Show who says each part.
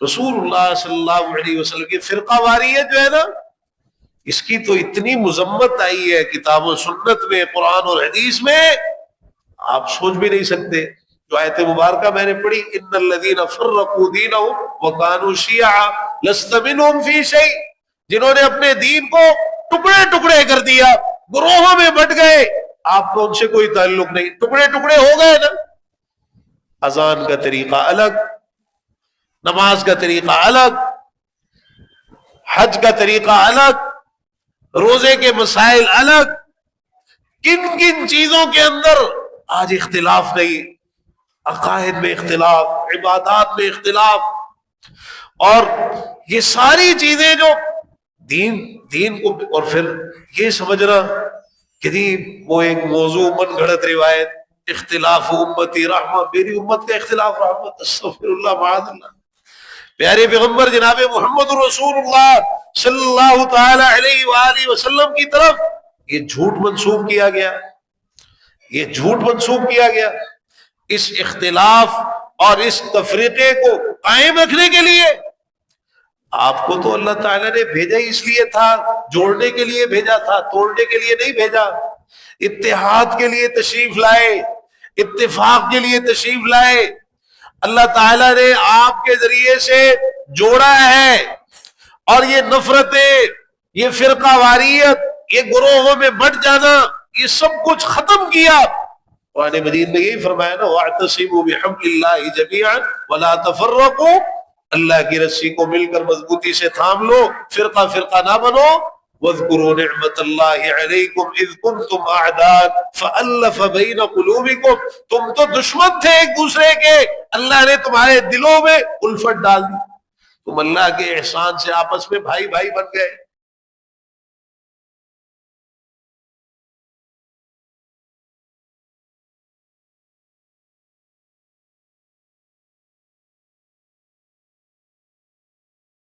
Speaker 1: رسول اللہ صلی اللہ علیہ وسلم کی فرقہ واریت جو ہے نا، اس کی تو اتنی مذمت آئی ہے کتاب و سنت میں، قرآن اور حدیث میں، آپ سوچ بھی نہیں سکتے۔ جو آیت مبارکہ میں نے پڑھی، ان الذین فرقوا دینہم وکانوا شیعا لست منہم فی شیء، جنہوں نے اپنے دین کو ٹکڑے ٹکڑے کر دیا، گروہوں میں بٹ گئے، آپ کو ان سے کوئی تعلق نہیں، ٹکڑے ٹکڑے ہو گئے نا۔ اذان کا طریقہ الگ، نماز کا طریقہ الگ، حج کا طریقہ الگ، روزے کے مسائل الگ، کن کن چیزوں کے اندر آج اختلاف نہیں، عقائد میں اختلاف، عبادات میں اختلاف، اور یہ ساری چیزیں جو دین کو، اور پھر یہ سمجھنا کہ وہ ایک موضوع من گھڑت روایت، اختلاف امتی رحمہ، میری امت کا اختلاف رحمت، استغفر اللہ معاذ اللہ۔ پیارے پیغمبر جناب محمد رسول اللہ صلی اللہ تعالی علیہ وآلہ وسلم کی طرف یہ جھوٹ منسوب کیا گیا، یہ جھوٹ منسوب کیا گیا۔ اس اختلاف اور اس تفریقے کو قائم رکھنے کے لیے آپ کو تو اللہ تعالیٰ نے بھیجا ہی اس لیے تھا، جوڑنے کے لیے بھیجا تھا، توڑنے کے لیے نہیں بھیجا۔ اتحاد کے لیے تشریف لائے، اتفاق کے لیے تشریف لائے، اللہ تعالیٰ نے آپ کے ذریعے سے جوڑا ہے، اور یہ نفرتیں، یہ فرقہ واریت، یہ گروہوں میں بٹ جانا، یہ سب کچھ ختم کیا۔ قرآن مجید میں یہی فرمایا نا، وَاعْتَصِمُوا بِحَبْلِ اللَّهِ جَمِيعًا وَلَا تَفَرَّقُوا، اللہ کی رسی کو مل کر مضبوطی سے تھام لو، فرقہ فرقہ نہ بنو۔ وَاذْكُرُوا نِعْمَةَ اللَّهِ عَلَيْكُمْ إِذْ كُنْتُمْ أَعْدَاءً فَأَلَّفَ بَيْنَ قُلُوبِكُمْ، تم تو دشمن تھے ایک دوسرے کے، اللہ نے تمہارے دلوں میں الفت ڈال دی، تم اللہ کے احسان سے آپس میں بھائی بھائی بن گئے۔